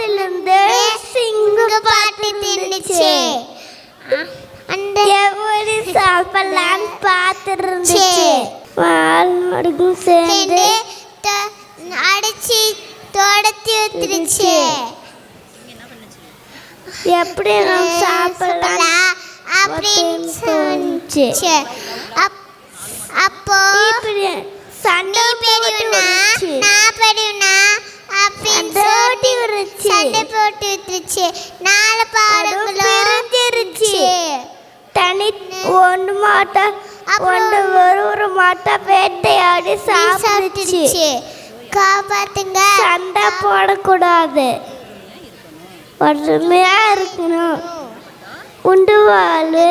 காட்டிலிருந்து சிங்கம் பாட்டு தின்னுச்சு. அந்த எவ்வளவு சாப்பிடலான்னு பார்த்துருந்துச்சு. வாழ்நாடுக்கும் சேர்ந்து அடிச்சு தொடர்த்தி ஊத்துருச்சு. எப்படி நம்ம சாப்பிடலாம் அப்படின்னு சொன்னுச்சு. அப்போ சண்டை பெரியவனா நான் பெரியவனா அப்படின்னு சண்டை போட்டு விட்டுருச்சு. நாலு பாடங்களும் பிரிஞ்சிருச்சு. தனி ஒன்று மாட்டா ஒன்று ஒரு மாட்டா வேட்டையாடி சாப்பிட்டுச்சு. காப்பாத்துங்க, சண்டை போடக்கூடாது, ஒற்றுமையா இருக்கணும். உண்டு வாழ்வு.